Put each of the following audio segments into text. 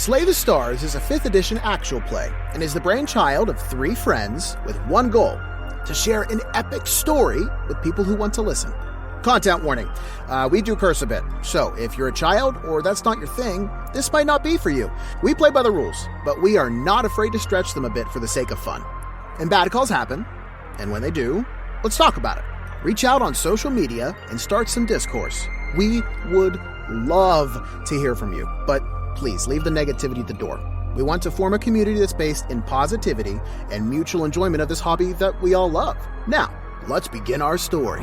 Slay the Stars is a 5th edition actual play and is the brainchild of 3 friends with one goal: to share an epic story with people who want to listen. Content warning, we do curse a bit, so if you're a child or that's not your thing, this might not be for you. We play by the rules, but we are not afraid to stretch them a bit for the sake of fun. And bad calls happen, and when they do, let's talk about it. Reach out on social media and start some discourse. We would love to hear from you, but please leave the negativity at the door. We want to form a community that's based in positivity and mutual enjoyment of this hobby that we all love. Now, let's begin our story.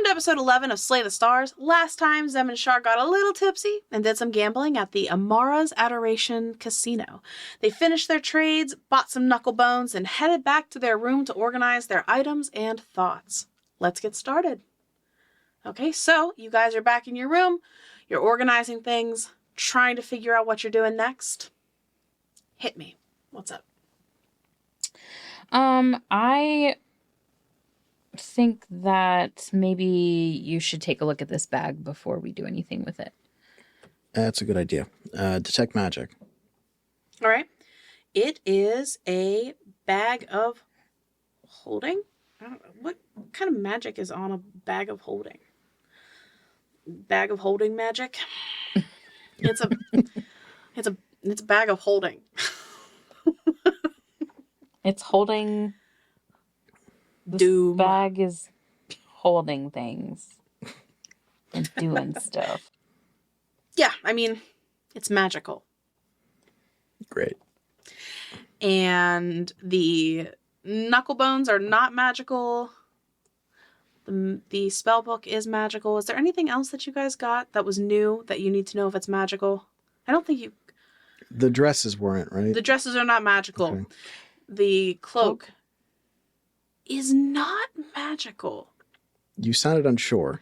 Episode 11 of Slay the Stars. Last time, Zem and Char got a little tipsy and did some gambling at the Amara's Adoration Casino. They finished their trades, bought some knuckle bones, and headed back to their room to organize their items and thoughts. Let's get started. Okay, so you guys are back in your room. You're organizing things, trying to figure out what you're doing next. Hit me. What's up? I think that maybe you should take a look at this bag before we do anything with it. That's a good idea. Detect magic. All right. It is a bag of holding. I don't know. What kind of magic is on a bag of holding? Bag of holding magic? It's a bag of holding. It's holding. This Doom. bag is holding things and doing stuff. Yeah, I mean, it's magical. Great. And the knuckle bones are not magical. The spell book is magical. Is there anything else that you guys got that was new that you need to know if it's magical? I don't think you... The dresses weren't, right? The dresses are not magical. Okay. The cloak is not magical. You sounded unsure.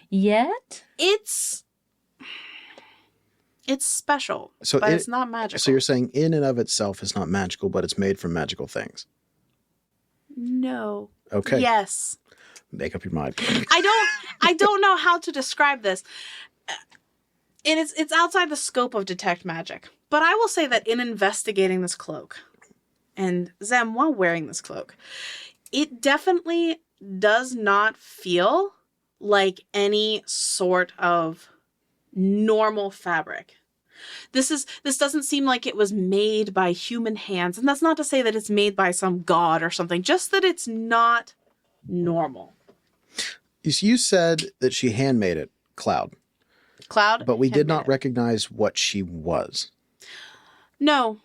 Yet? It's special, but it's not magical. So you're saying in and of itself is not magical, but it's made from magical things. No. Okay. Yes. Make up your mind. I don't know how to describe this. And it's outside the scope of detect magic. But I will say that in investigating this cloak, and Zem, while wearing this cloak, it definitely does not feel like any sort of normal fabric. This doesn't seem like it was made by human hands. And that's not to say that it's made by some god or something, just that it's not normal. You said that she handmade it, Cloud. But we did not recognize what she was. No.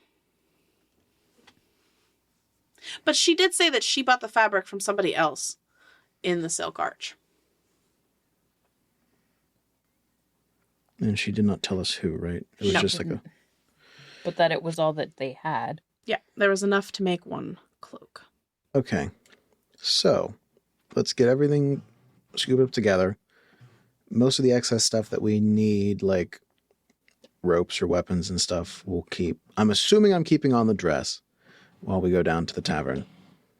But she did say that she bought the fabric from somebody else in the Silk Arch. And she did not tell us who, right? It was No. just like a... But that it was all that they had. Yeah, there was enough to make one cloak. Okay. So, let's get everything scooped up together. Most of the excess stuff that we need, like ropes or weapons and stuff, we'll keep. I'm assuming I'm keeping on the dress while we go down to the tavern.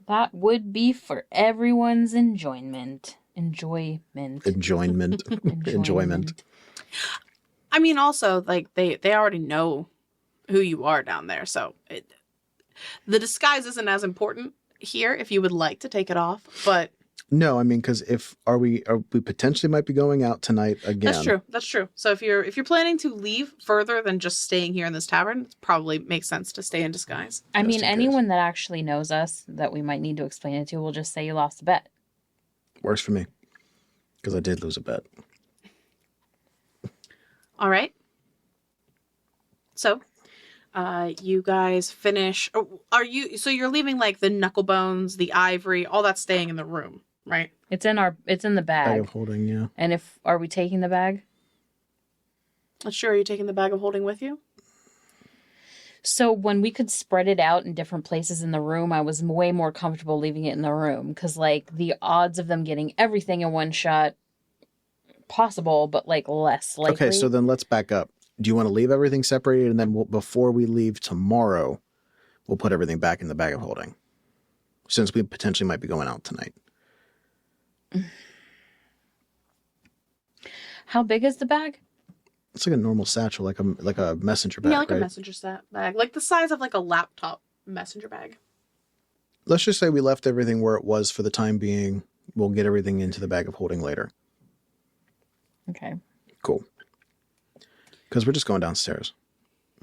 That would be for everyone's enjoyment. Enjoyment. Enjoyment. I mean, also, like, they already know who you are down there, so the disguise isn't as important here if you would like to take it off, but... No, I mean, because we potentially might be going out tonight again. That's true. So if you're planning to leave further than just staying here in this tavern, it probably makes sense to stay in disguise. I mean, anyone that actually knows us that we might need to explain it to will just say you lost a bet. Works for me. Because I did lose a bet. All right. So, you guys finish. So you're leaving like the knuckle bones, the ivory, all that staying in the room, right? It's in the bag. Bag of holding, yeah. And are we taking the bag? Sure. Are you taking the bag of holding with you? So when we could spread it out in different places in the room, I was way more comfortable leaving it in the room because, like, the odds of them getting everything in one shot, possible, but, like, less likely. Okay, so then let's back up. Do you want to leave everything separated, and then before we leave tomorrow, we'll put everything back in the bag of holding, since we potentially might be going out tonight. How big is the bag? It's like a normal satchel, like a messenger bag, Yeah, like right? a messenger bag, like the size of like a laptop messenger bag. Let's just say we left everything where it was for the time being. We'll get everything into the bag of holding later. Okay. Cool. Because we're just going downstairs.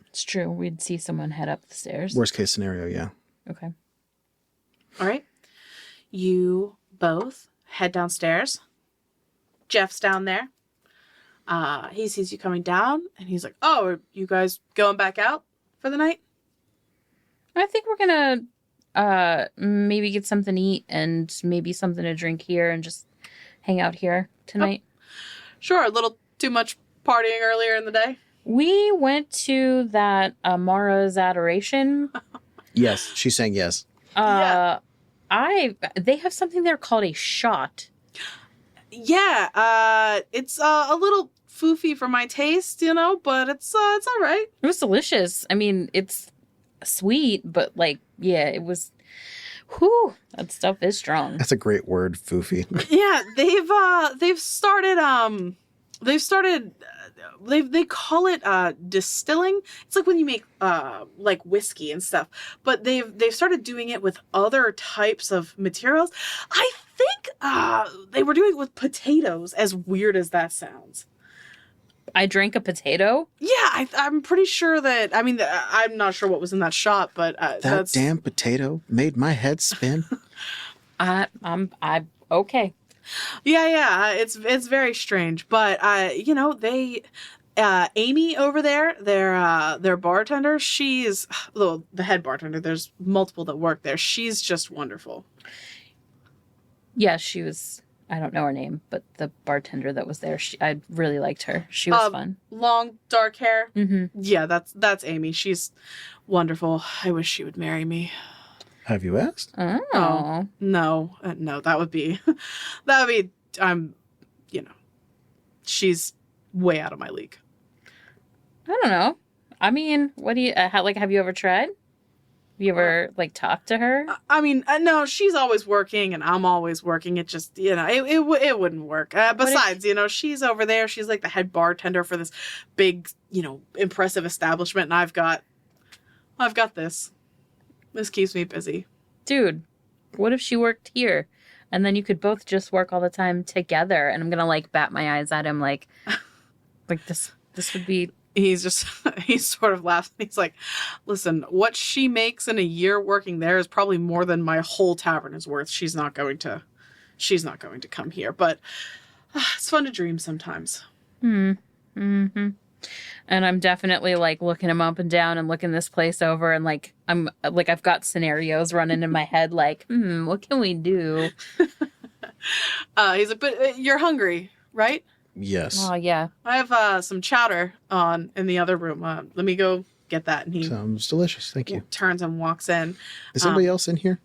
It's true. We'd see someone head up the stairs. Worst case scenario, yeah. Okay. All right. You both head downstairs. Jeff's down there. He sees you coming down, and he's like, "Oh, are you guys going back out for the night?" I think we're gonna maybe get something to eat and maybe something to drink here and just hang out here tonight. Oh, sure. A little too much partying earlier in the day. We went to that Mara's Adoration. Yes, she's saying yes. Yeah. They have something there called a shot. Yeah. It's a little foofy for my taste, but it's all right. It was delicious. I mean, it's sweet, but like, yeah, it was. Whew, that stuff is strong. That's a great word, foofy. Yeah, they've started they call it distilling. It's like when you make like whiskey and stuff, but they've started doing it with other types of materials. I think they were doing it with potatoes, as weird as that sounds. I drank a potato. Yeah, I'm pretty sure that. I mean, I'm not sure what was in that shot, but that damn potato made my head spin. I'm okay. Yeah, it's very strange, but they Amy over there, their bartender, she's the head bartender. There's multiple that work there. She's just wonderful. Yeah, she was. I don't know her name, but the bartender that was there, I really liked her. She was fun. Long dark hair. Mm-hmm. Yeah, that's Amy. She's wonderful. I wish she would marry me. Have you asked? Oh. No, that would be, she's way out of my league. I don't know. I mean, what do you, have you ever tried? Have you ever, talked to her? I mean, no, she's always working and I'm always working. It just, it wouldn't work. Besides, she's over there. She's like the head bartender for this big, impressive establishment. And I've got this. This keeps me busy. Dude, what if she worked here? And then you could both just work all the time together. And I'm going to, bat my eyes at him like this would be... He's sort of laughing. He's like, listen, what she makes in a year working there is probably more than my whole tavern is worth. She's not going to come here, but it's fun to dream sometimes. Mm-hmm. And I'm definitely looking him up and down and looking this place over. And I've got scenarios running in my head. What can we do? He's like, but you're hungry, right? Yes. Oh, yeah. I have some chowder on in the other room. Let me go get that. And he Sounds delicious. Thank you. turns and walks in. Is anybody else in here?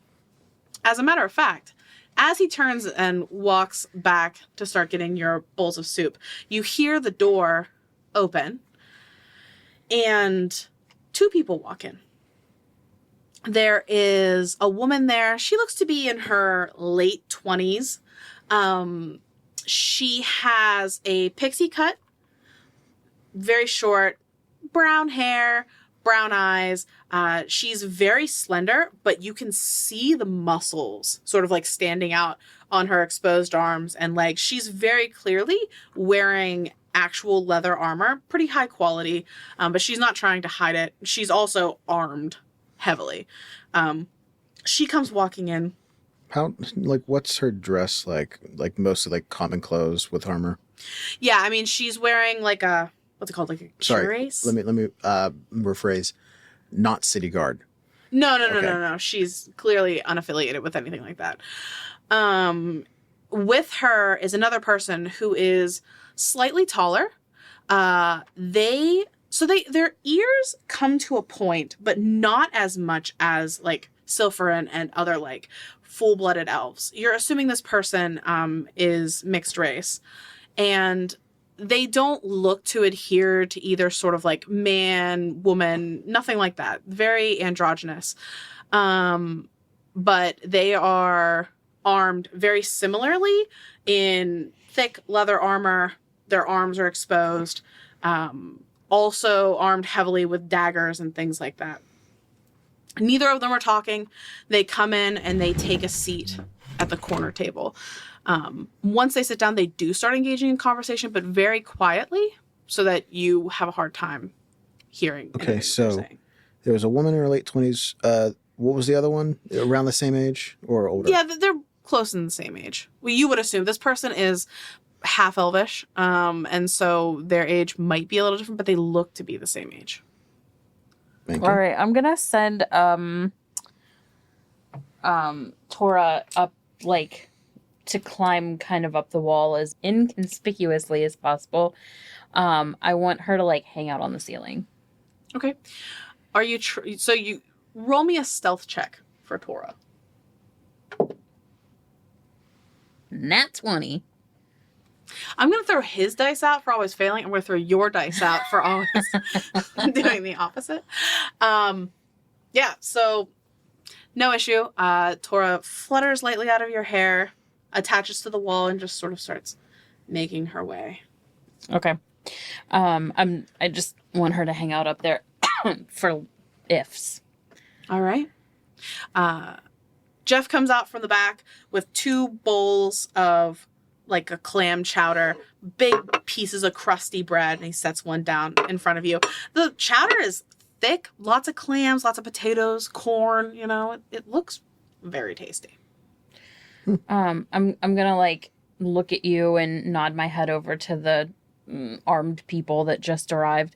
As a matter of fact, as he turns and walks back to start getting your bowls of soup, you hear the door open and 2 people walk in. There is a woman there. She looks to be in her late 20s. She has a pixie cut, very short, brown hair, brown eyes. She's very slender, but you can see the muscles sort of like standing out on her exposed arms and legs. She's very clearly wearing actual leather armor, pretty high quality, but she's not trying to hide it. She's also armed heavily. She comes walking in. How, like, what's her dress like? Like, mostly, like, common clothes with armor? Yeah, I mean, she's wearing like a, what's it called? Like a cuirass? Let me rephrase. Not city guard. No. She's clearly unaffiliated with anything like that. With her is another person who is slightly taller. Their ears come to a point, but not as much as like Sylpher and other like full-blooded elves. You're assuming this person is mixed race, and they don't look to adhere to either sort of like man, woman, nothing like that. Very androgynous. But they are armed very similarly in thick leather armor. Their arms are exposed. Also armed heavily with daggers and things like that. Neither of them are talking. They come in and they take a seat at the corner table. Once they sit down, they do start engaging in conversation, but very quietly so that you have a hard time hearing. Okay, so there was a woman in her late 20s. What was the other one? Around the same age or older? Yeah, they're close in the same age. Well, you would assume this person is half elvish, and so their age might be a little different, but they look to be the same age. All right, I'm gonna send Tora up, like, to climb kind of up the wall as inconspicuously as possible. I want her to like hang out on the ceiling. Okay. Are you so you roll me a stealth check for Tora. Nat 20. I'm going to throw his dice out for always failing. I'm going to throw your dice out for always doing the opposite. Yeah, so no issue. Tora flutters lightly out of your hair, attaches to the wall, and just sort of starts making her way. Okay. I just want her to hang out up there for ifs. All right. Jeff comes out from the back with 2 bowls of like a clam chowder, big pieces of crusty bread, and he sets one down in front of you. The chowder is thick, lots of clams, lots of potatoes, corn, you know, it looks very tasty. I'm gonna like look at you and nod my head over to the armed people that just arrived,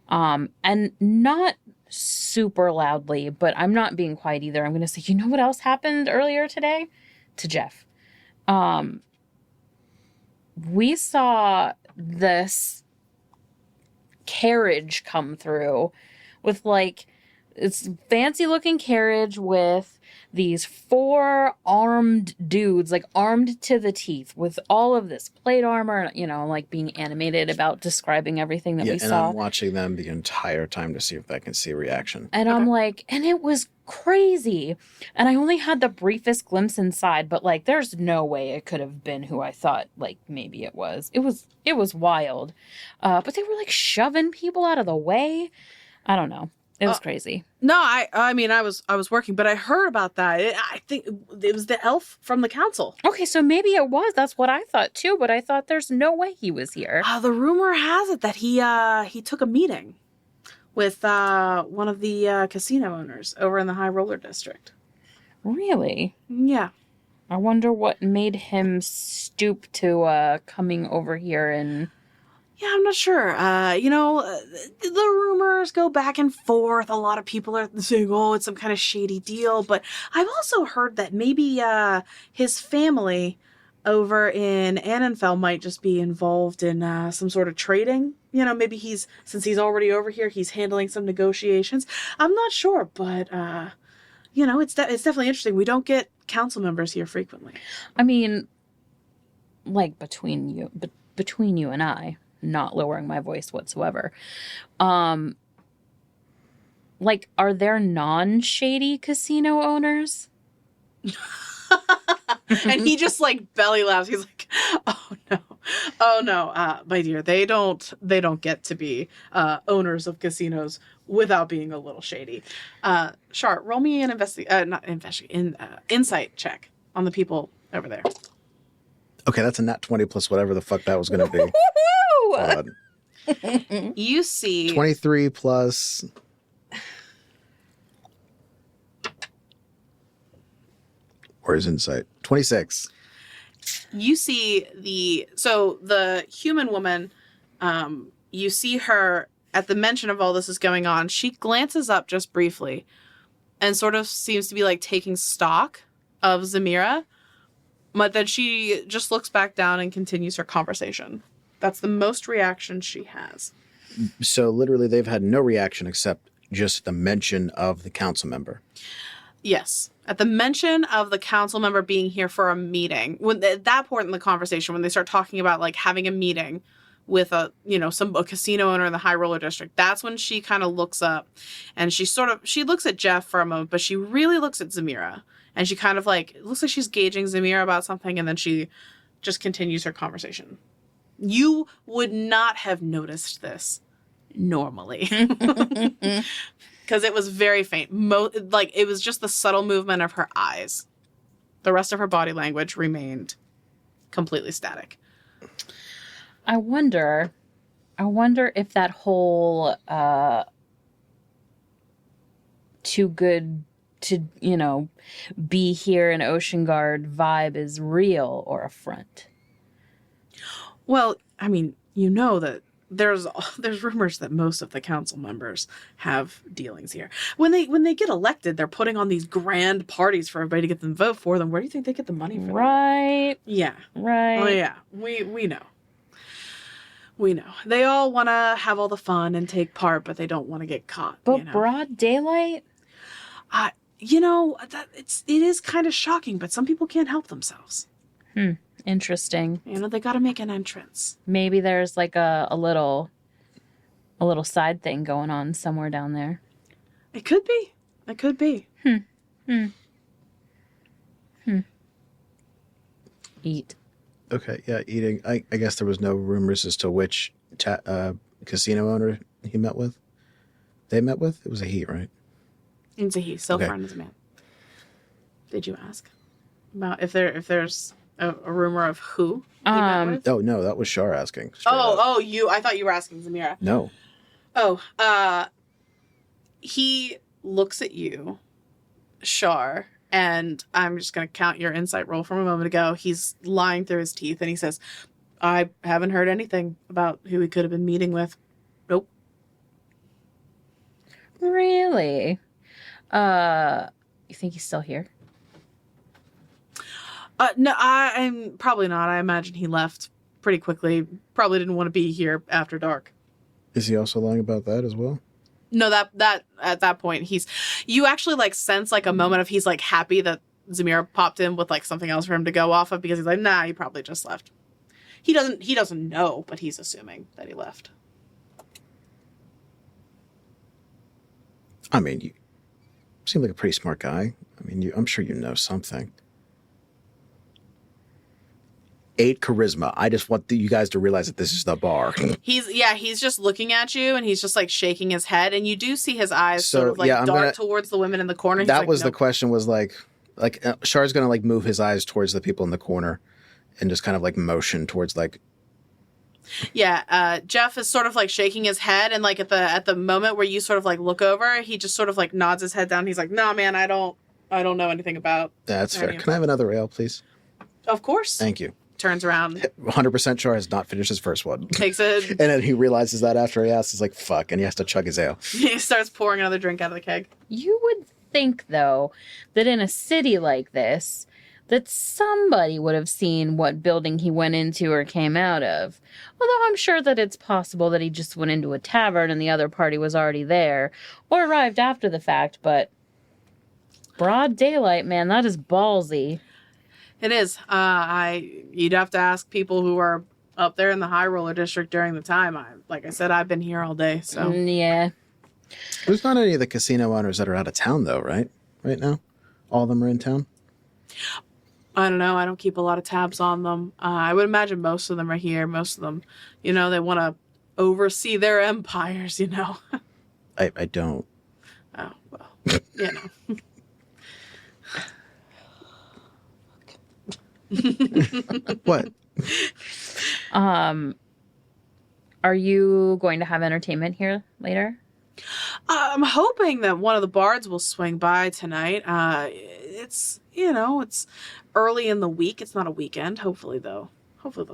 and not super loudly, but I'm not being quiet either. I'm gonna say, you know what else happened earlier today? To Jeff. We saw this carriage come through with like this fancy looking carriage with these 4 armed dudes, like armed to the teeth with all of this plate armor, you know, like being animated about describing everything that we saw. And I'm watching them the entire time to see if I can see a reaction. And I'm like, and it was crazy. And I only had the briefest glimpse inside, but like, there's no way it could have been who I thought, like, maybe it was. It was wild. But they were like shoving people out of the way. I don't know. It was crazy. No, I mean, I was working, but I heard about that. I think it was the elf from the council. Okay, so maybe it was. That's what I thought too, but I thought there's no way he was here. The rumor has it that he took a meeting with one of the casino owners over in the High Roller District. Really? Yeah. I wonder what made him stoop to coming over here and... Yeah, I'm not sure. The rumors go back and forth. A lot of people are saying, oh, it's some kind of shady deal. But I've also heard that maybe his family over in Annenfell might just be involved in some sort of trading. Maybe since he's already over here, he's handling some negotiations. I'm not sure, but it's definitely interesting. We don't get council members here frequently. I mean, like between you and I, not lowering my voice whatsoever. Like, are there non-shady casino owners? And he just like belly laughs. He's like, oh no, my dear, they don't get to be owners of casinos without being a little shady. Char, roll me an insight check on the people over there. Okay, that's a nat 20 plus whatever the fuck that was going to be. You see 23 plus... Where's insight? 26. You see the human woman, you see her at the mention of all this is going on. She glances up just briefly and sort of seems to be like taking stock of Zemira, but then she just looks back down and continues her conversation. That's the most reaction she has. So literally they've had no reaction except just the mention of the council member. Yes. At the mention of the council member being here for a meeting, at that point in the conversation, when they start talking about like having a meeting with a casino owner in the High Roller District, that's when she kind of looks up and she looks at Jeff for a moment, but she really looks at Zemira and she kind of like, it looks like she's gauging Zemira about something. And then she just continues her conversation. You would not have noticed this normally. Because it was very faint. It was just the subtle movement of her eyes. The rest of her body language remained completely static. I wonder if that whole too good to, be here in Oceangarde vibe is real or a front. Well, I mean, that there's rumors that most of the council members have dealings here. When they get elected, they're putting on these grand parties for everybody to get them to vote for them. Where do you think they get the money from? Right. Yeah. Right. Oh yeah. We know. We know. They all want to have all the fun and take part, but they don't want to get caught. But broad daylight? It is kind of shocking, but some people can't help themselves. Interesting. They got to make an entrance. Maybe there's like a little side thing going on somewhere down there. It could be. Eat. Okay, yeah, eating. I guess there was no rumors as to which casino owner he met with. They met with? It was a he, right? It's a he. Still Okay. friend is a man. Did you ask about if there's a rumor of who he met with? Oh no, that was Char asking. straight up. I thought you were asking Zemira. No. He looks at you, Char, and I'm just going to count your insight roll from a moment ago. He's lying through his teeth, and he says, I haven't heard anything about who he could have been meeting with. Nope. Really? You think he's still here? No, I'm probably not. I imagine he left pretty quickly. Probably didn't want to be here after dark. Is he also lying about that as well? No, that at that point you actually like sense like a moment of he's like happy that Zemira popped in with like something else for him to go off of, because he's like, nah, he probably just left. He doesn't know, but he's assuming that he left. I mean, you seem like a pretty smart guy. I mean, I'm sure you know something. 8 charisma. I just want you guys to realize that this is the bar. He's just looking at you and he's just like shaking his head, and you do see his eyes sort of like dart towards the women in the corner. That was the question, was like Char's gonna like move his eyes towards the people in the corner and just kind of like motion towards like. Yeah, Jeff is sort of like shaking his head, and like at the moment where you sort of like look over, he just sort of like nods his head down. He's like, "Nah, man, I don't know anything about." That's fair. Can I have another ale, please? Of course. Thank you. Turns around. 100% Char has not finished his first one. Takes it. And then he realizes that after he asks, he's like, fuck, and he has to chug his ale. He starts pouring another drink out of the keg. You would think, though, that in a city like this, that somebody would have seen what building he went into or came out of. Although I'm sure that it's possible that he just went into a tavern and the other party was already there, or arrived after the fact, but broad daylight, man, that is ballsy. It is. You'd have to ask people who are up there in the high roller district during the time. Like I said, I've been here all day, so. Yeah. There's not any of the casino owners that are out of town, though, right? Right now? All of them are in town? I don't know. I don't keep a lot of tabs on them. I would imagine most of them are here. Most of them, they want to oversee their empires, I don't. Oh, well, What? Are you going to have entertainment here later? I'm hoping that one of the bards will swing by tonight. It's early in the week. It's not a weekend. Hopefully they'll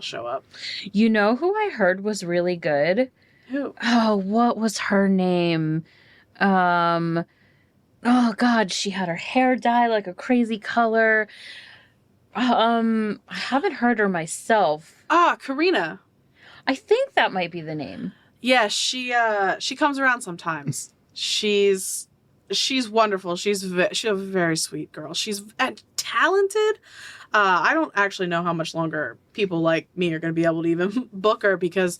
show up. You know who I heard was really good? Who? Oh, what was her name? Oh God, she had her hair dye like a crazy color. I haven't heard her myself. Karina. I think that might be the name. Yeah, she comes around sometimes. She's wonderful. She's a very sweet girl. She's talented. I don't actually know how much longer people like me are going to be able to even book her because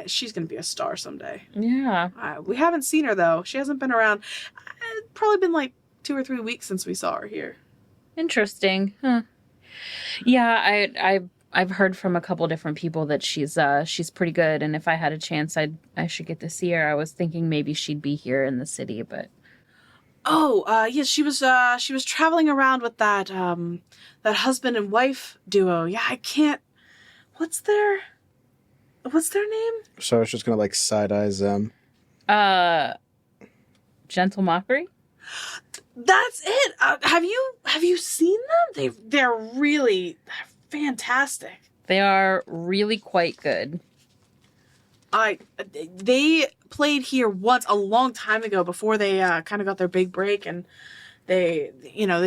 she's going to be a star someday. Yeah. We haven't seen her though. She hasn't been around. It's probably been like 2 or 3 weeks since we saw her here. Interesting. Huh. Yeah, I've heard from a couple different people that she's pretty good, and if I had a chance, I should get to see her. I was thinking maybe she'd be here in the city, but yes, she was traveling around with that husband and wife duo. Yeah, I can't. What's their name? So I was just gonna side-eye Zem. Gentle Mockery. That's it. Have you seen them? They're really fantastic. They are really quite good. They played here once a long time ago before they kind of got their big break, and they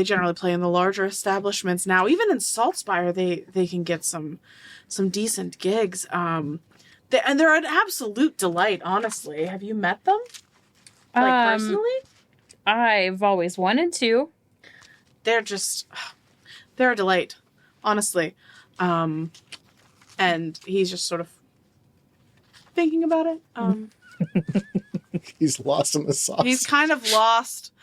generally play in the larger establishments now. Even in Saltspire, they can get some decent gigs. And they're an absolute delight. Honestly, have you met them? Personally? I've always wanted to. They're a delight, honestly. And he's just sort of thinking about it. He's lost in the sauce. He's kind of lost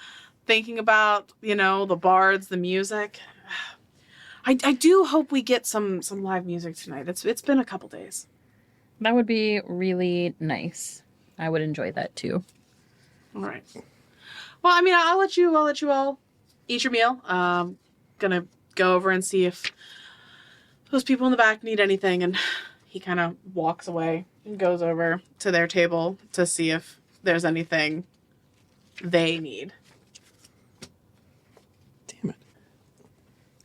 thinking about, the bards, the music. I do hope we get some live music tonight. It's been a couple days. That would be really nice. I would enjoy that too. All right. Well, I mean, I'll let you all eat your meal. Gonna go over and see if those people in the back need anything, and he kind of walks away and goes over to their table to see if there's anything they need. Damn it.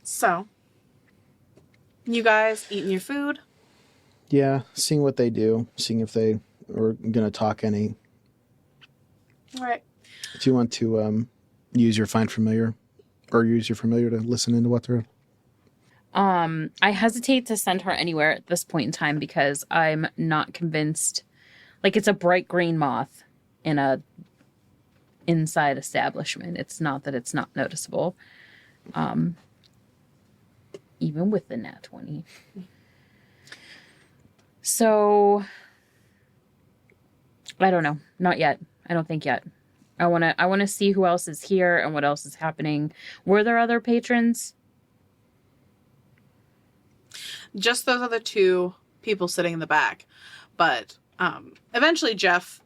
So, you guys eating your food? Yeah, seeing what they do, seeing if they are gonna talk any. All right. Do you want to use your find familiar, or use your familiar to listen into what they're? I hesitate to send her anywhere at this point in time because I'm not convinced. It's a bright green moth in a inside establishment. It's not that it's not noticeable. Even with the nat 20. So I don't know. Not yet. I don't think yet. I want to see who else is here and what else is happening. Were there other patrons? Just those other 2 people sitting in the back. But eventually Jeff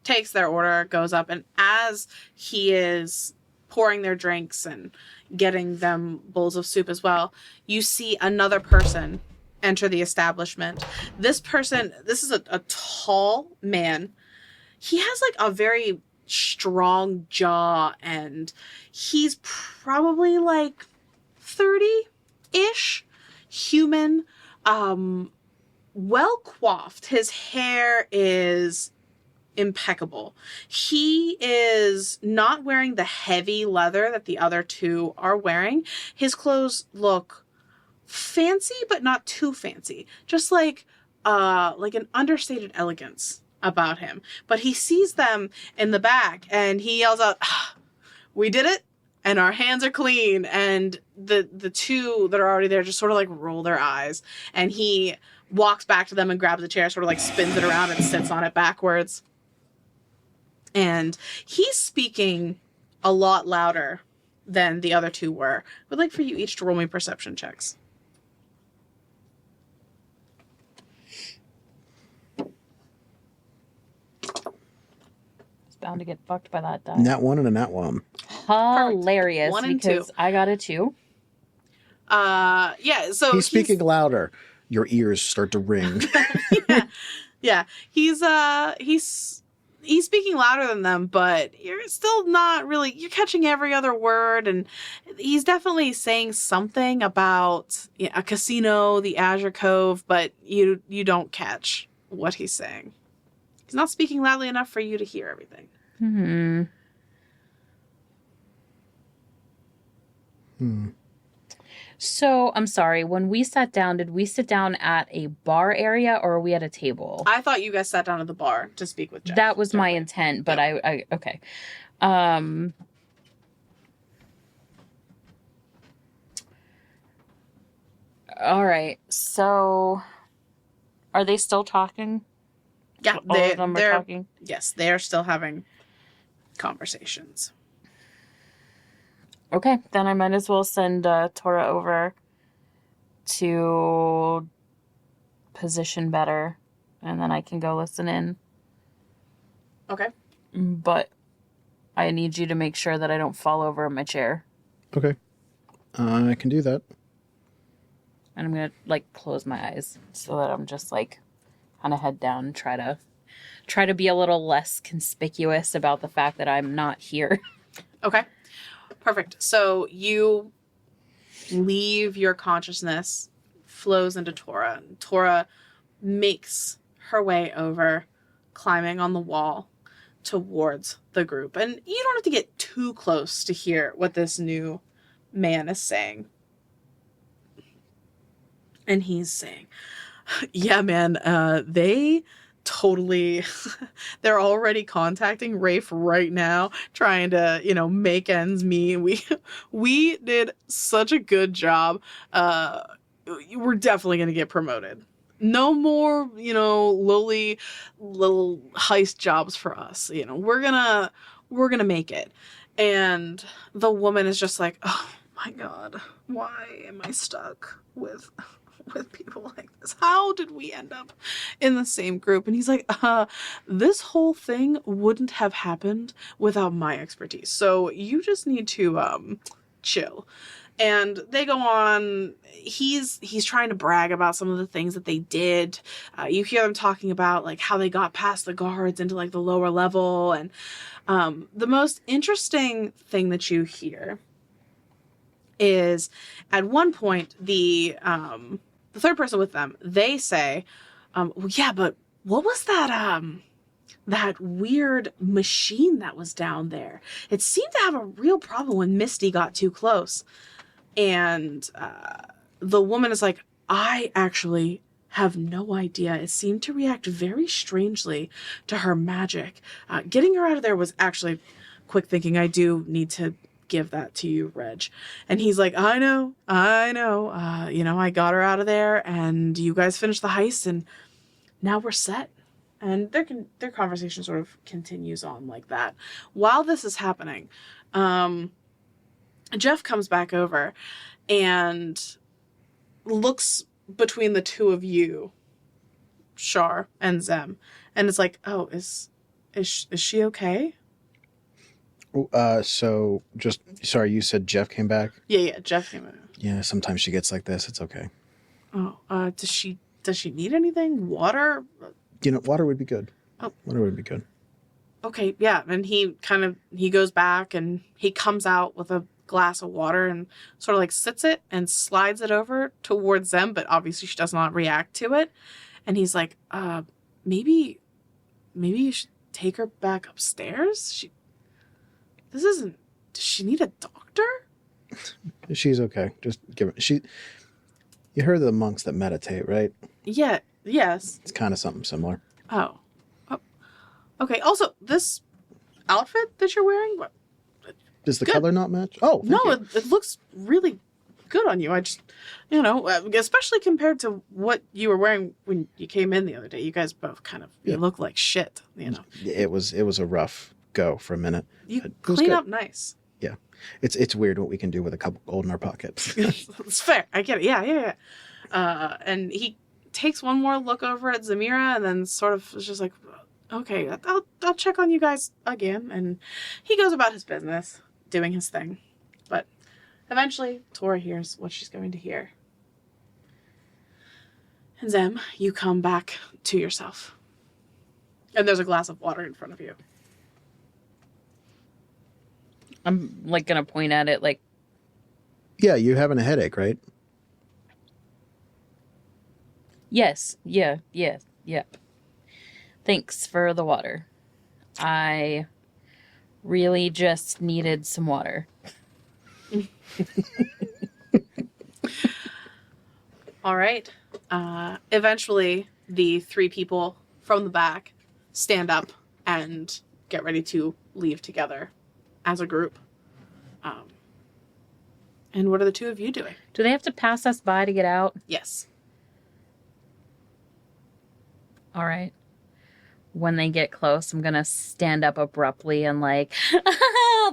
takes their order, goes up, and as he is pouring their drinks and getting them bowls of soup as well, you see another person enter the establishment. This is a tall man. He has a very strong jaw, and he's probably 30-ish, human, well coiffed. His hair is impeccable. He is not wearing the heavy leather that the other two are wearing. His clothes look fancy, but not too fancy. Just like an understated elegance about him. But he sees them in the back and he yells out, "We did it, and our hands are clean." And the two that are already there just sort of like roll their eyes. And he walks back to them and grabs a chair, sort of like spins it around and sits on it backwards. And he's speaking a lot louder than the other two were. I would like for you each to roll me perception checks. Bound to get fucked by that die. Nat 1 and a nat 1. Hilarious. One and because two. I got a 2. Yeah, so He's speaking louder. Your ears start to ring. yeah. He's speaking louder than them, but you're still not really, you're catching every other word, and he's definitely saying something about a casino, the Azure Cove, but you don't catch what he's saying. He's not speaking loudly enough for you to hear everything. So, I'm sorry, when we sat down, did we sit down at a bar area or are we at a table? I thought you guys sat down at the bar to speak with Jeff. That was my intent, but I okay. All right. So, are they still talking? Yeah, All of them are talking? Yes, they are still having conversations. Okay, then I might as well send Tora over to position better, and then I can go listen in. Okay. But I need you to make sure that I don't fall over in my chair. Okay. I can do that. And I'm going to, close my eyes so that I'm just, kind of head down and try to be a little less conspicuous about the fact that I'm not here. Okay. Perfect. So you leave your consciousness, flows into Tora. Tora makes her way over, climbing on the wall towards the group. And you don't have to get too close to hear what this new man is saying. And he's saying, yeah, man, they totally, they're already contacting Rafe right now, trying to, make ends meet. We did such a good job. We're definitely going to get promoted. No more, lowly little heist jobs for us. We're gonna make it. And the woman is just like, oh my God, why am I stuck with people like this? How did we end up in the same group? And he's like, this whole thing wouldn't have happened without my expertise. So you just need to chill. And they go on. He's trying to brag about some of the things that they did. You hear them talking about how they got past the guards into the lower level. And the most interesting thing that you hear is at one point the third person with them, they say, well, yeah, but what was that weird machine that was down there? It seemed to have a real problem when Misty got too close. And the woman is like, I actually have no idea. It seemed to react very strangely to her magic. Getting her out of there was actually quick thinking. I do need to give that to you, Reg. And he's like, I know. I got her out of there and you guys finished the heist and now we're set. And their conversation sort of continues on like that. While this is happening, Jeff comes back over and looks between the two of you, Char and Zem, and it's like, oh, is she okay? So just sorry, you said Jeff came back? Yeah, Jeff came in. Yeah, sometimes she gets like this. It's okay. Oh, does she need anything? Water? Water would be good. Oh. Water would be good. Okay, yeah. And he goes back and he comes out with a glass of water and sort of sits it and slides it over towards them, but obviously she does not react to it. And he's like, maybe you take her back upstairs? This isn't... Does she need a doctor? She's okay. Just give her... You heard of the monks that meditate, right? Yeah, yes. It's kind of something similar. Oh. Okay, also, this outfit that you're wearing... Does the color not match? Oh, no, you. it looks really good on you. I just, especially compared to what you were wearing when you came in the other day. You guys both kind of you look like shit, It was a rough go for a minute. You clean up nice. Yeah. It's weird what we can do with a couple gold in our pockets. It's fair. I get it. Yeah. And he takes one more look over at Zamira and then sort of is just like, okay, I'll check on you guys again. And he goes about his business, doing his thing. But eventually, Tora hears what she's going to hear. And Zem, you come back to yourself. And there's a glass of water in front of you. I'm like gonna point at it like, yeah, you having a headache, right? yes, yeah. Thanks for the water. I really just needed some water. All right. Eventually, the three people from the back stand up and get ready to leave together as a group. And what are the two of you doing? Do they have to pass us by to get out? Yes. All right. When they get close, I'm gonna stand up abruptly and like,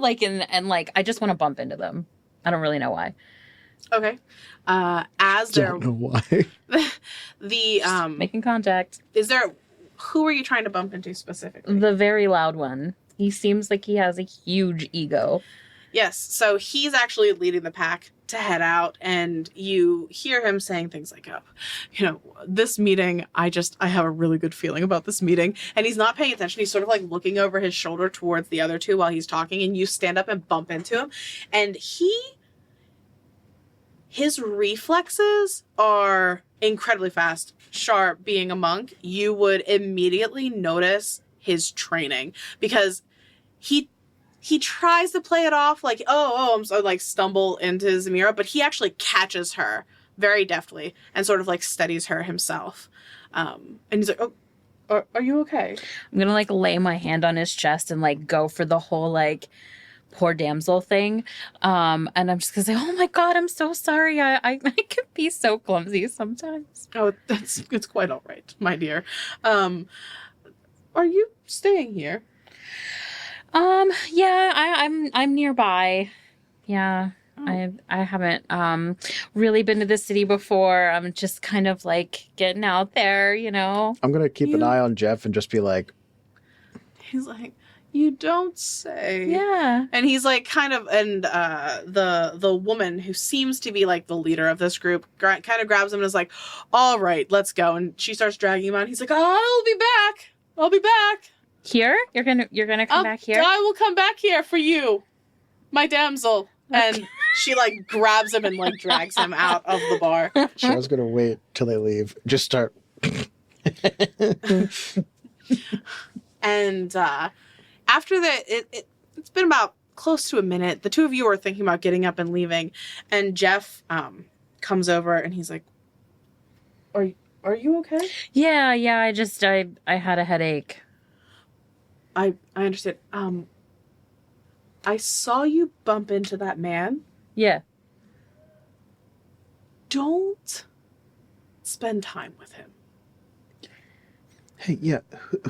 like I just want to bump into them. I don't really know why. Okay. As they're Don't know why. Making contact. Who are you trying to bump into specifically? The very loud one. He seems like he has a huge ego. Yes. So he's actually leading the pack to head out, and you hear him saying things like, this meeting, I have a really good feeling about this meeting. And he's not paying attention. He's sort of like looking over his shoulder towards the other two while he's talking, and you stand up and bump into him. And his reflexes are incredibly fast. Char, being a monk, you would immediately notice his training, because he tries to play it off like, I'm so, like, stumble into Zamira, but he actually catches her very deftly and sort of like steadies her himself. And he's like, are you okay? I'm gonna like lay my hand on his chest and like go for the whole like poor damsel thing. And I'm just gonna say, oh my God, I'm so sorry. I can be so clumsy sometimes. Oh, it's quite all right, my dear. Are you staying here? Yeah, I'm nearby. Yeah. Oh. I haven't really been to the city before. I'm just kind of like getting out there, I'm gonna keep an eye on Jeff and just be like, he's like, you don't say. Yeah. And he's like kind of, and the woman who seems to be like the leader of this group kind of grabs him and is like, all right, let's go. And she starts dragging him out. He's like, I'll be back. Here? You're gonna come back here? I will come back here for you, my damsel. Okay. And she like grabs him and like drags him out of the bar. I was gonna wait till they leave. Just start. And after that, it's been about close to a minute. The two of you are thinking about getting up and leaving, and Jeff comes over and he's like, "Are you okay?" Yeah. I had a headache. I understand. I saw you bump into that man. Yeah. Don't spend time with him. Hey, yeah.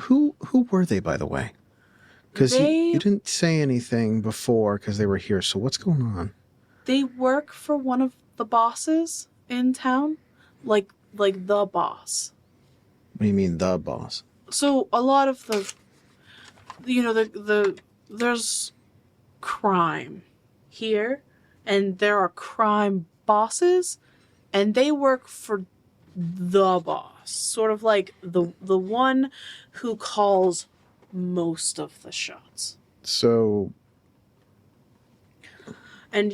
Who were they, by the way? Because you didn't say anything before because they were here. So what's going on? They work for one of the bosses in town, like the boss. What do you mean, the boss? So a lot of there's crime here, and there are crime bosses, and they work for the boss, sort of like the one who calls most of the shots. So, and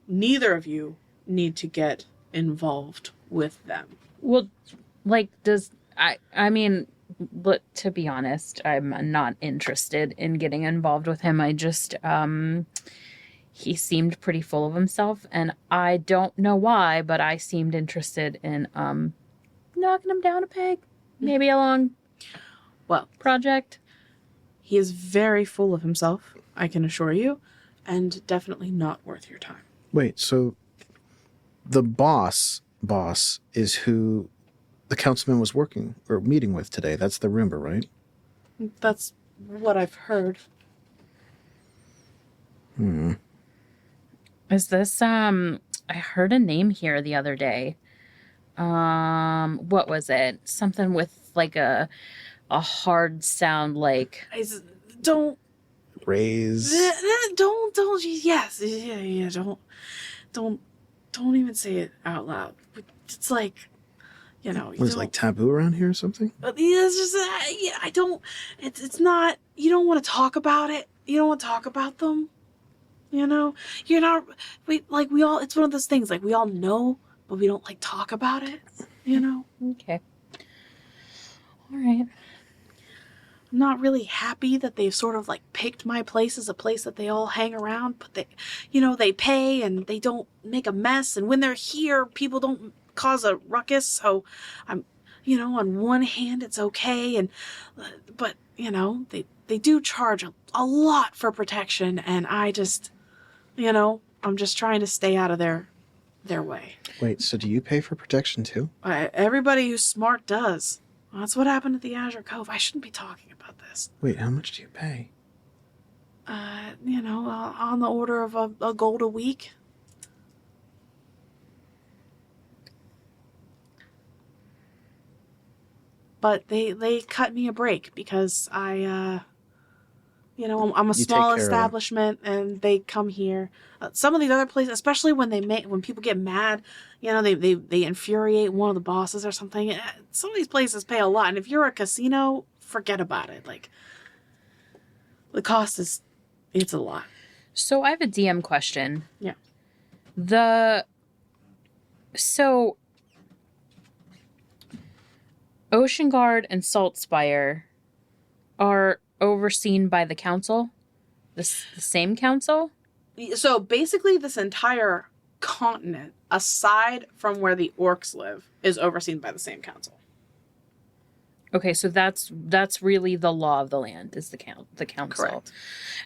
neither of you need to get involved with them. Well, like, but to be honest, I'm not interested in getting involved with him. I just, he seemed pretty full of himself, and I don't know why, but I seemed interested in, knocking him down a peg. Maybe a long project. He is very full of himself, I can assure you, and definitely not worth your time. Wait, so the boss is who the councilman was working or meeting with today. That's the rumor, right? That's what I've heard. Is this, I heard a name here the other day. What was it? Something with like a hard sound, like Don't Raise. don't yes, yeah, don't even say it out loud. It's like, you know, Was it like taboo around here or something? It's just I don't. It's not. You don't want to talk about it. You don't want to talk about them. You know, you're not. We all. It's one of those things. Like, we all know, but we don't like talk about it. You know. Okay. All right. I'm not really happy that they've sort of like picked my place as a place that they all hang around, but they pay and they don't make a mess. And when they're here, people don't cause a ruckus. So I'm, on one hand, it's okay. But they do charge a lot for protection. And I just, I'm just trying to stay out of their way. Wait, so do you pay for protection too? Everybody who's smart does. Well, that's what happened at the Azure Cove. I shouldn't be talking about this. Wait, how much do you pay? On the order of a gold a week. But they cut me a break because I'm a small establishment and they come here. Some of these other places, especially when people get mad, they infuriate one of the bosses or something. Some of these places pay a lot, and if you're a casino, forget about it. Like, the cost it's a lot. So I have a DM question. Yeah. So Oceangarde and Saltspire are overseen by the council? The same council? So basically this entire continent, aside from where the orcs live, is overseen by the same council. Okay, so that's really the law of the land, is the council. Correct.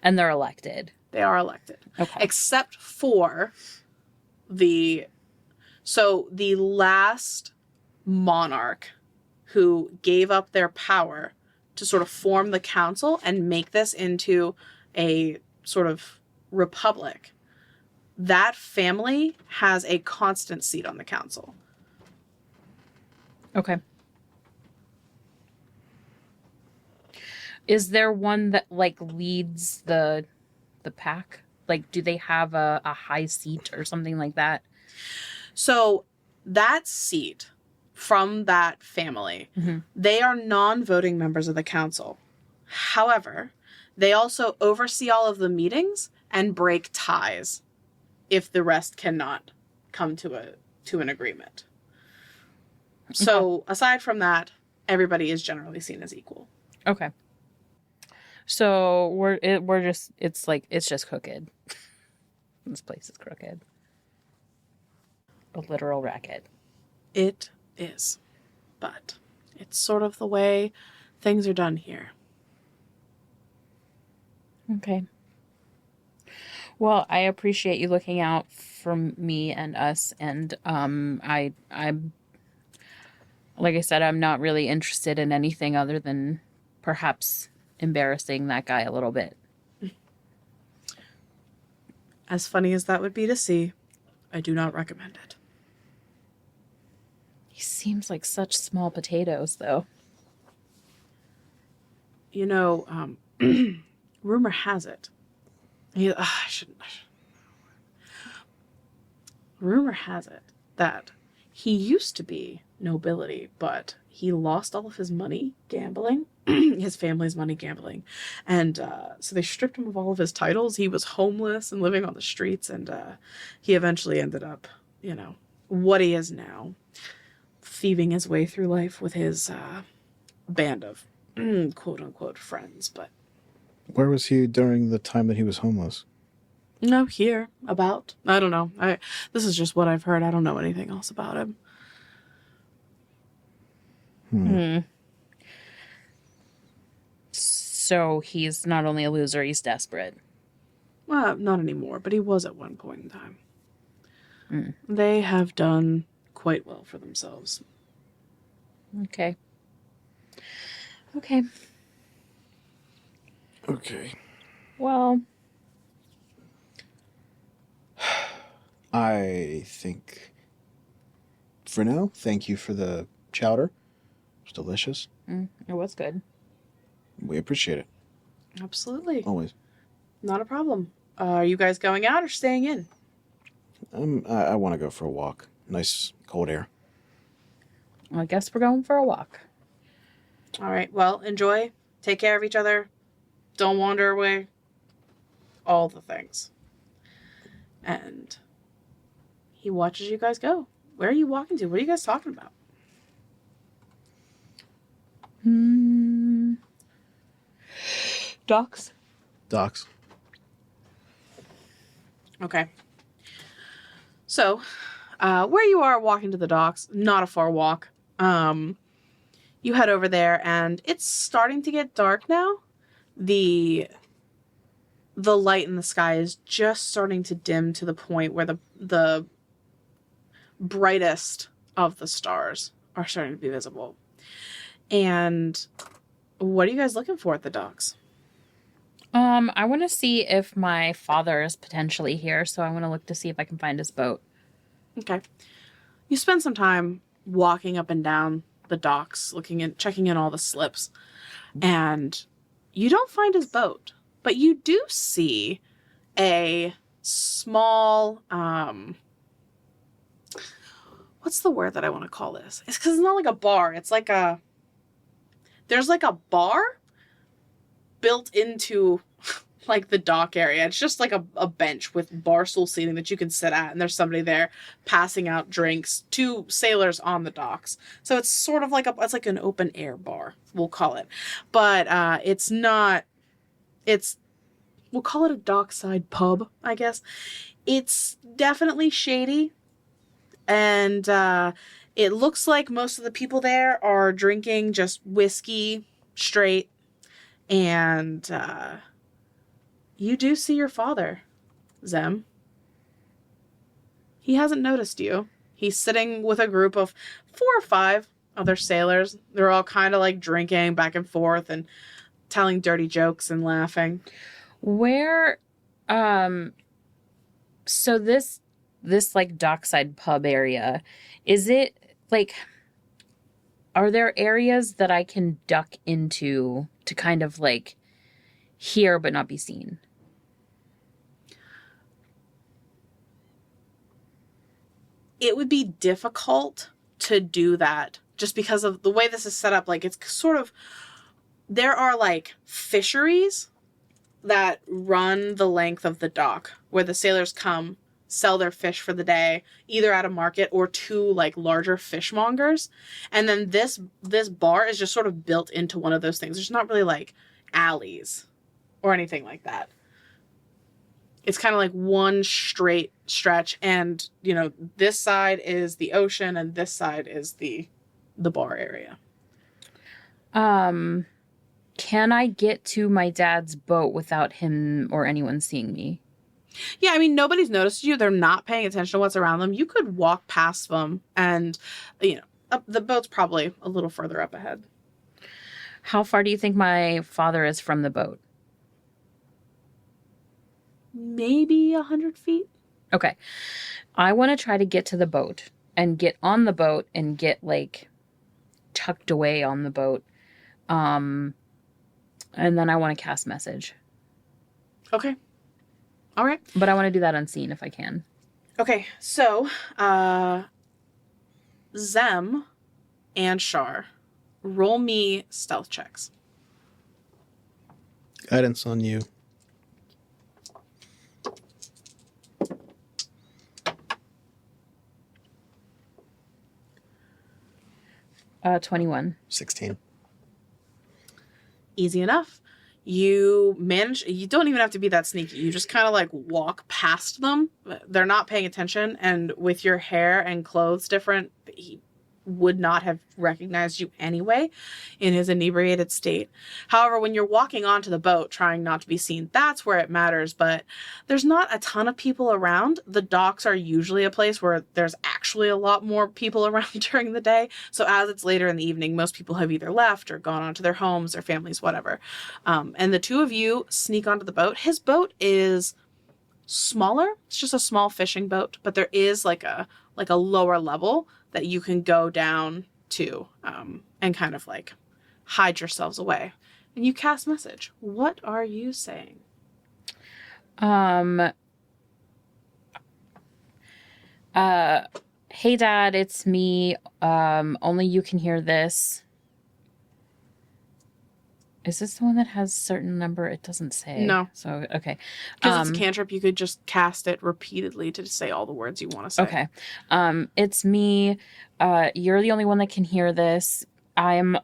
And they're elected. They are elected. Okay. Except for the last monarch who gave up their power to sort of form the council and make this into a sort of republic. That family has a constant seat on the council. Okay. Is there one that leads the pack? Do they have a high seat or something like that? So that seat from that family, they are non-voting members of the council. However, they also oversee all of the meetings and break ties if the rest cannot come to an agreement. So aside from that, everybody is generally seen as equal. Okay. So it's just crooked. This place is crooked. A literal racket. It is. But it's sort of the way things are done here. Okay. Well, I appreciate you looking out for me and us, and I'm like I said, I'm not really interested in anything other than perhaps embarrassing that guy a little bit. As funny as that would be to see, I do not recommend it. He seems like such small potatoes, though. Rumor has it. Rumor has it that he used to be nobility, but he lost all of his money gambling, his family's money gambling. And so they stripped him of all of his titles. He was homeless and living on the streets. And he eventually ended up, what he is now, thieving his way through life with his band of quote unquote friends, but Where was he during the time that he was homeless? no, here about. I don't know. This is just what I've heard. I don't know anything else about him. So he's not only a loser, he's desperate. Well, not anymore, but he was at one point in time. They have done quite well for themselves. Okay. Okay. Okay. Well, I think for now, thank you for the chowder. It's delicious. it was good. We appreciate it. Absolutely. Always. Not a problem. Are you guys going out or staying in? I want to go for a walk. Nice cold air. I guess we're going for a walk. All right. Well, enjoy. Take care of each other. Don't wander away. All the things. And he watches you guys go. Where are you walking to? What are you guys talking about? Docks? Docks. Okay. So, where you are walking to the docks, not a far walk. You head over there, and it's starting to get dark now. The light in the sky is just starting to dim to the point where the brightest of the stars are starting to be visible. And what are you guys looking for at the docks? I want to see if my father is potentially here, so I want to look to see if I can find his boat. Okay. You spend some time walking up and down the docks, checking in all the slips, and you don't find his boat, but you do see a small, what's the word that I want to call this? It's because it's not like a bar. It's like there's like a bar built into like the dock area. It's just like a bench with bar stool seating that you can sit at, and there's somebody there passing out drinks to sailors on the docks. So it's sort of like it's like an open air bar, we'll call it. But we'll call it a dockside pub, I guess. It's definitely shady, and it looks like most of the people there are drinking just whiskey straight. And you do see your father, Zem. He hasn't noticed you. He's sitting with a group of 4 or 5 other sailors. They're all kind of like drinking back and forth and telling dirty jokes and laughing. Where, so this like dockside pub area, is it like, are there areas that I can duck into to kind of like hear but not be seen? It would be difficult to do that just because of the way this is set up. Like, it's sort of, there are like fisheries that run the length of the dock where the sailors come, sell their fish for the day, either at a market or to like larger fishmongers. And then this bar is just sort of built into one of those things. There's not really like alleys or anything like that. It's kind of like one straight stretch, and you know, this side is the ocean and this side is the bar area. Can I get to my dad's boat without him or anyone seeing me? Yeah, I mean, nobody's noticed you. They're not paying attention to what's around them. You could walk past them, and you know, the boat's probably a little further up ahead. How far do you think my father is from the boat? Maybe 100 feet. Okay. I want to try to get to the boat and get on the boat and get like tucked away on the boat. And then I want to cast message. Okay. All right. But I want to do that unseen if I can. Okay. So, Zem and Char, roll me stealth checks. Guidance on you. 21. 16. Easy enough. You don't even have to be that sneaky. You just kind of like walk past them. They're not paying attention. And with your hair and clothes different, he would not have recognized you anyway in his inebriated state. However, when you're walking onto the boat trying not to be seen, that's where it matters. But there's not a ton of people around. The docks are usually a place where there's actually a lot more people around during the day. So as it's later in the evening, most people have either left or gone on to their homes, their families, whatever. And the two of you sneak onto the boat. His boat is smaller. It's just a small fishing boat, but there is like a lower level that you can go down to and kind of like hide yourselves away. And you cast message. What are you saying? Hey Dad, it's me. Only you can hear this. Is this the one that has a certain number? It doesn't say. No. So, okay. Because it's a cantrip, you could just cast it repeatedly to say all the words you want to say. Okay. It's me. You're the only one that can hear this. I'm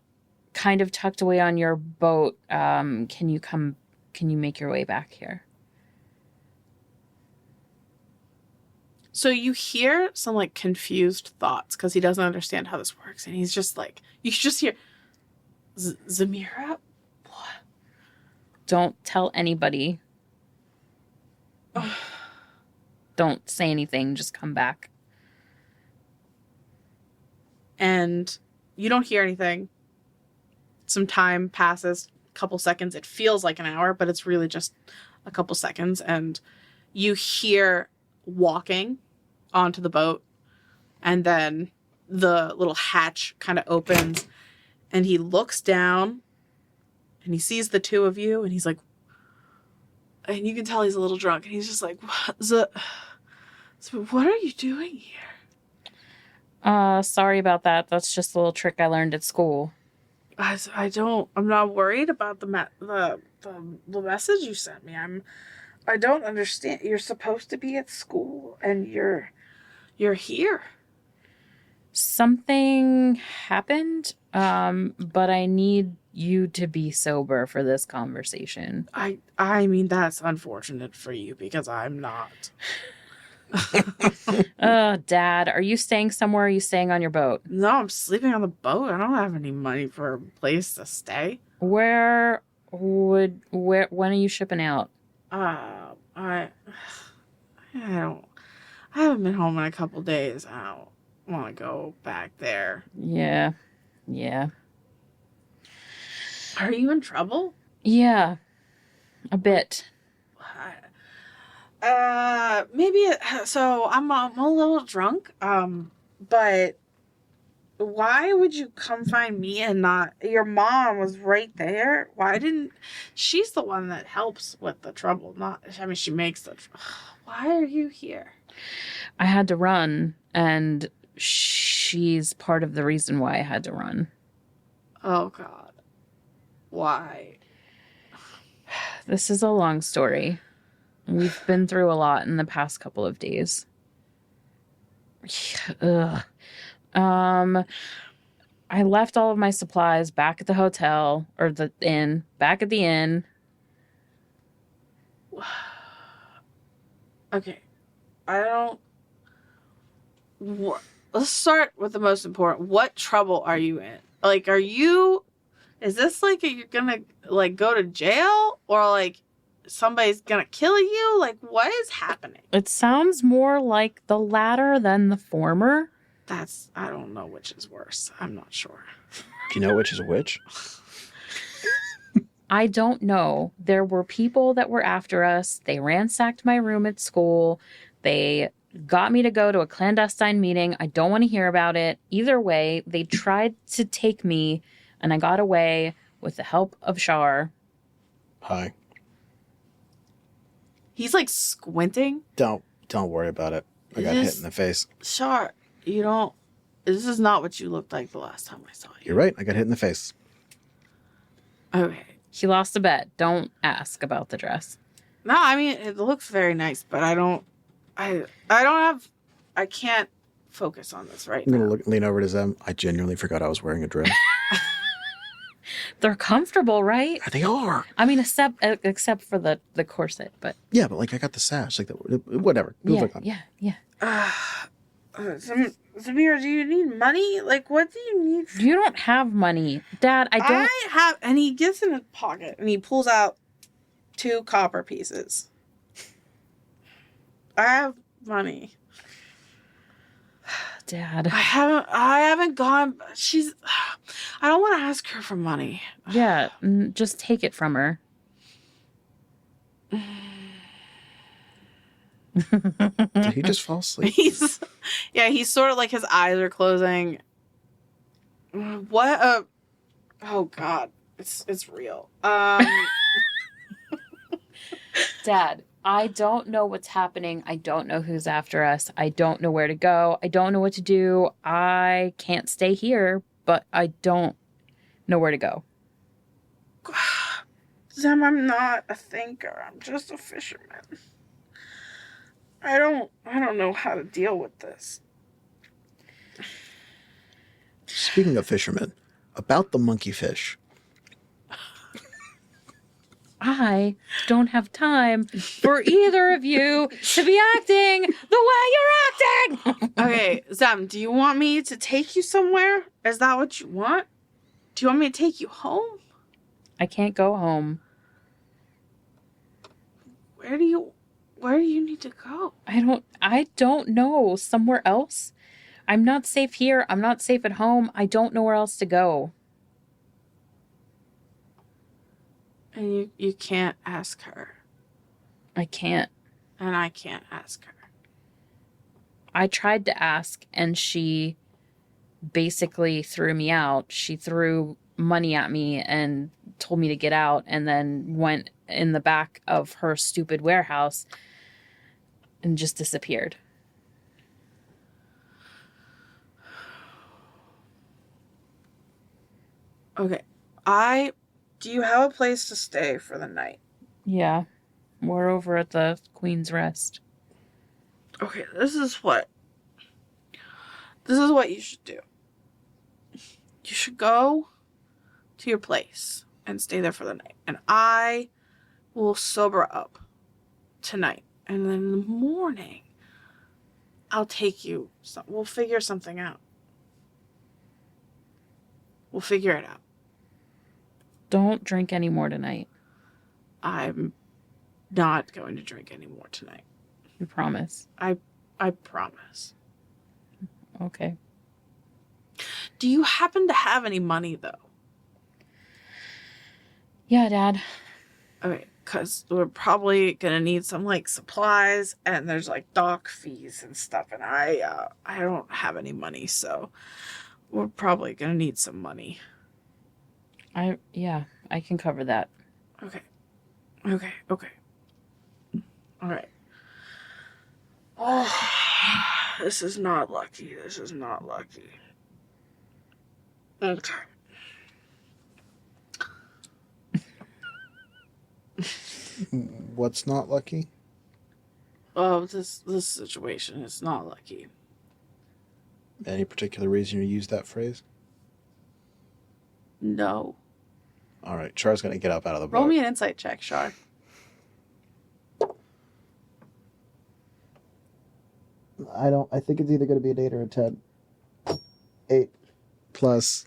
kind of tucked away on your boat. Can you make your way back here? So you hear some like confused thoughts because he doesn't understand how this works. And he's just like, you just hear, Zamira? Don't tell anybody. Don't say anything. Just come back. And you don't hear anything. Some time passes, a couple seconds. It feels like an hour, but it's really just a couple seconds. And you hear walking onto the boat. And then the little hatch kind of opens. And he looks down. And he sees the two of you, and he's like, and you can tell he's a little drunk, and he's just like, what are you doing here? Sorry about that. That's just a little trick I learned at school. I'm not worried about the message you sent me. I don't understand. You're supposed to be at school, and you're here. Something happened, but I need you to be sober for this conversation. I mean, that's unfortunate for you because I'm not. Dad, are you staying somewhere? Or are you staying on your boat? No, I'm sleeping on the boat. I don't have any money for a place to stay. When are you shipping out? I haven't been home in a couple days. I don't want to go back there. Yeah. Are you in trouble? Yeah, a bit. Maybe. So I'm a little drunk. But why would you come find me and not your mom was right there? She's the one that helps with the trouble, she makes the why are you here? I had to run, and she's part of the reason why I had to run. Oh God. Why? This is a long story. We've been through a lot in the past couple of days. Ugh. I left all of my supplies back at the hotel, or the inn, back at the inn. Okay. Let's start with the most important. What trouble are you in? Like, is this like you're gonna like go to jail or like somebody's gonna kill you? Like, what is happening? It sounds more like the latter than the former. I don't know which is worse. I'm not sure. Do you know which is which? I don't know. There were people that were after us. They ransacked my room at school. They got me to go to a clandestine meeting. I don't want to hear about it. Either way, they tried to take me, and I got away with the help of Char. Hi. He's like squinting. Don't worry about it. I got hit in the face. Char, this is not what you looked like the last time I saw you. You're right. I got hit in the face. Okay. He lost a bet. Don't ask about the dress. No, I mean, it looks very nice, but I can't focus on this right now. I'm going to lean over to Zem. I genuinely forgot I was wearing a dress. They're comfortable, right? They are. I mean, except for the corset, but Yeah, but like I got the sash, like whatever. Move on. yeah. Zamir, do you need money? Like, what do you need? You don't have money, Dad. I don't. I have, and he gets in his pocket and he pulls out 2 copper pieces. I have money. Dad. I haven't gone. I don't want to ask her for money. Yeah, just take it from her. Did he just fall asleep? He's sort of like his eyes are closing. What oh God, it's real. Dad, I don't know what's happening. I don't know who's after us. I don't know where to go. I don't know what to do. I can't stay here, but I don't know where to go. Zem, I'm not a thinker. I'm just a fisherman. I don't know how to deal with this. Speaking of fishermen, about the monkey fish. I don't have time for either of you to be acting the way you're acting. Okay, Zem, do you want me to take you somewhere? Is that what you want? Do you want me to take you home? I can't go home. Where do you need to go? I don't know. Somewhere else? I'm not safe here. I'm not safe at home. I don't know where else to go. And you can't ask her. I can't. And I can't ask her. I tried to ask, and she basically threw me out. She threw money at me and told me to get out, and then went in the back of her stupid warehouse and just disappeared. Okay. Do you have a place to stay for the night? Yeah. We're over at the Queen's Rest. Okay, this is what you should do. You should go to your place and stay there for the night. And I will sober up tonight. And then in the morning, I'll take you. We'll figure something out. We'll figure it out. Don't drink any more tonight. I'm not going to drink anymore tonight. You promise? I promise. Okay. Do you happen to have any money, though? Yeah, Dad. Okay, because we're probably going to need some, like, supplies, and there's, like, dock fees and stuff, and I don't have any money, so we're probably going to need some money. I can cover that. Okay. All right. Oh, this is not lucky. Okay. What's not lucky? Oh, this situation is not lucky. Any particular reason you use that phrase? No. All right, Char's gonna get up out of the boat. Roll me an insight check, Char. I think it's either gonna be an 8 or a 10. 8 plus.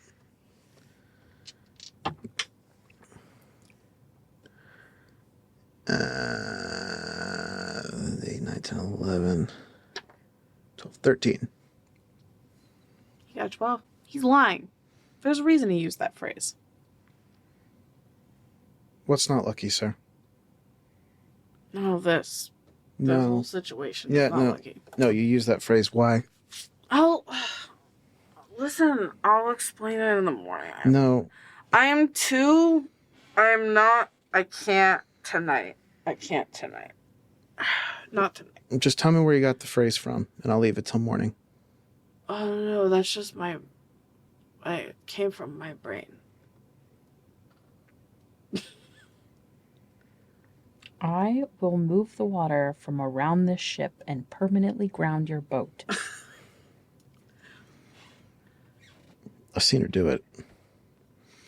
8, 9, 10, 11, 12, 13. He got 12. He's lying. There's a reason he used that phrase. What's not lucky, sir? No, this. The whole situation is not lucky. No, you use that phrase. Why? Listen, I'll explain it in the morning. No. I can't tonight. Not tonight. Just tell me where you got the phrase from, and I'll leave it till morning. Oh, no, that's just it came from my brain. I will move the water from around this ship and permanently ground your boat. I've seen her do it.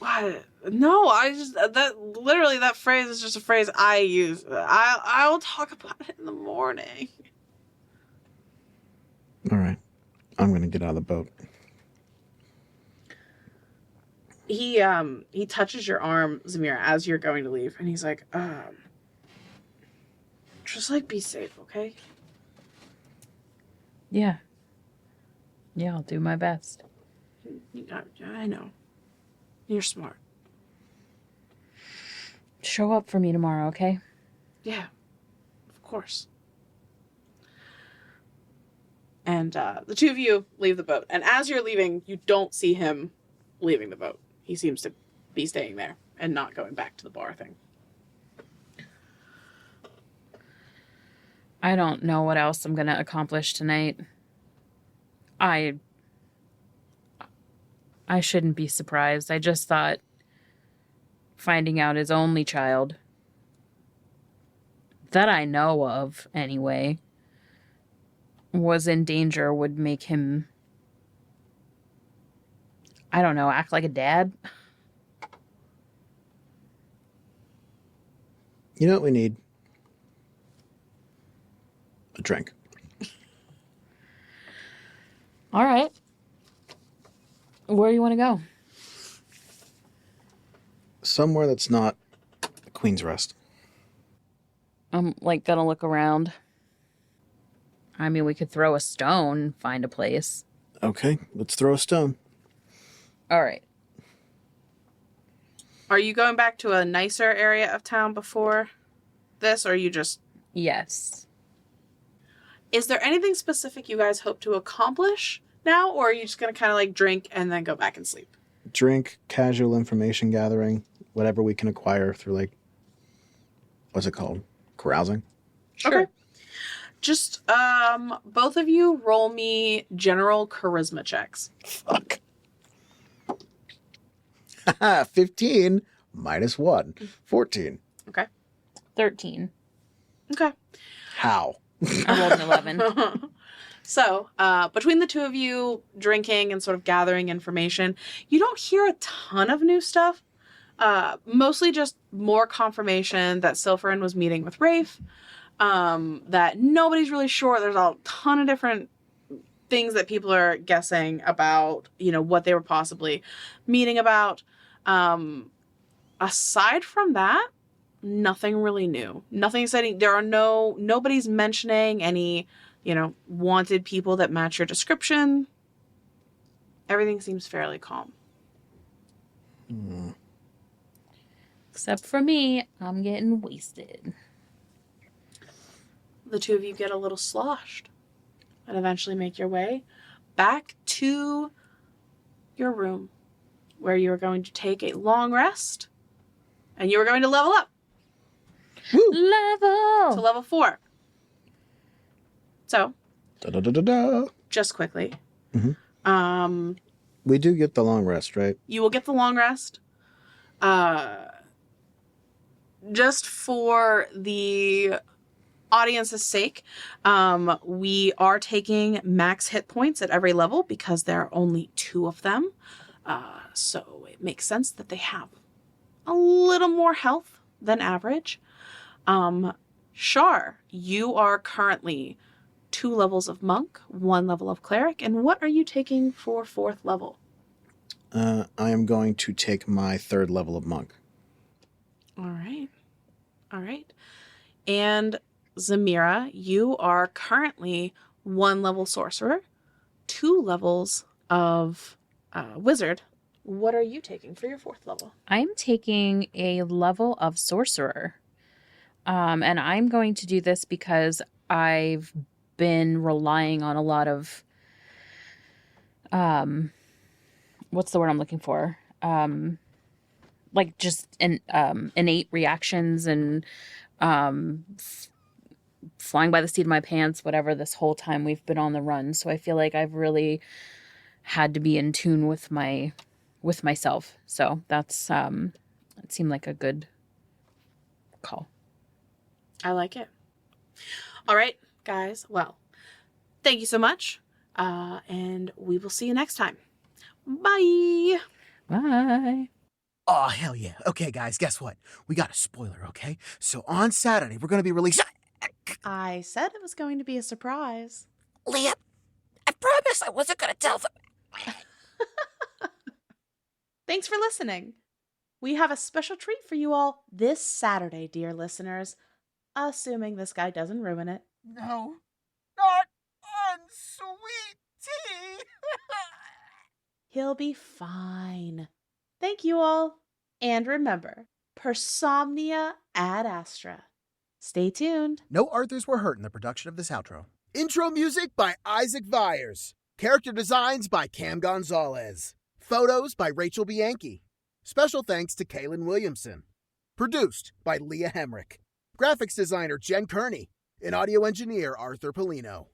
What? No, that phrase is just a phrase I use. I'll talk about it in the morning. All right. I'm going to get out of the boat. He touches your arm, Zamira, as you're going to leave, and he's like, just like be safe, okay? Yeah. Yeah, I'll do my best. I know. You're smart. Show up for me tomorrow, okay? Yeah, of course. And the two of you leave the boat. And as you're leaving, you don't see him leaving the boat. He seems to be staying there and not going back to the bar thing. I don't know what else I'm going to accomplish tonight. I shouldn't be surprised. I just thought finding out his only child, that I know of anyway, was in danger would make him, I don't know, act like a dad. You know what we need? A drink. All right. Where do you want to go? Somewhere that's not the Queen's Rest. I'm gonna look around. I mean, we could throw a stone and find a place. Okay, let's throw a stone. All right. Are you going back to a nicer area of town before this, or are you just... Yes. Is there anything specific you guys hope to accomplish now, or are you just going to kind of drink and then go back and sleep? Drink, casual information gathering, whatever we can acquire through what's it called? Carousing? Sure. Okay. Just, both of you roll me general charisma checks. Fuck. 15 minus 1. 14. Okay. 13. Okay. How? I rolled an 11. So, between the two of you drinking and sort of gathering information, you don't hear a ton of new stuff. Mostly just more confirmation that Silverin was meeting with Rafe. That nobody's really sure. There's a ton of different things that people are guessing about, what they were possibly meeting about. Aside from that, nothing really new. Nothing exciting. Nobody's mentioning any, wanted people that match your description. Everything seems fairly calm. Except for me, I'm getting wasted. The two of you get a little sloshed and eventually make your way back to your room, where you are going to take a long rest and you are going to level up. Woo! Level! To level 4. So, Da-da-da-da-da. just quickly. Mm-hmm. We do get the long rest, right? You will get the long rest. Just for the audience's sake, we are taking max hit points at every level because there are only 2 of them. So it makes sense that they have a little more health than average. Char, you are currently 2 levels of monk, 1 level of cleric, and what are you taking for 4th level? I am going to take my 3rd level of monk. All right. And Zamira, you are currently 1 level sorcerer, 2 levels of wizard. What are you taking for your 4th level? I'm taking a level of sorcerer. And I'm going to do this because I've been relying on a lot of, what's the word I'm looking for? Just innate reactions and flying by the seat of my pants, whatever, this whole time we've been on the run. So I feel like I've really had to be in tune with myself. So that's it seemed like a good call. I like it. All right, guys. Well, thank you so much. And we will see you next time. Bye. Bye. Oh, hell yeah. Okay, guys, guess what? We got a spoiler, okay? So on Saturday, we're going to be releasing... I said it was going to be a surprise. Leah, I promise I wasn't gonna tell them. Thanks for listening. We have a special treat for you all this Saturday, dear listeners. Assuming this guy doesn't ruin it. No, not on sweet tea. He'll be fine. Thank you all. And remember, persomnia ad astra. Stay tuned. No Arthurs were hurt in the production of this outro. Intro music by Isaac Vyers. Character designs by Cam Gonzalez. Photos by Rachel Bianchi. Special thanks to Kaylin Williamson. Produced by Leah Hemrick. Graphics designer Jen Kearney. And audio engineer Arthur Polino.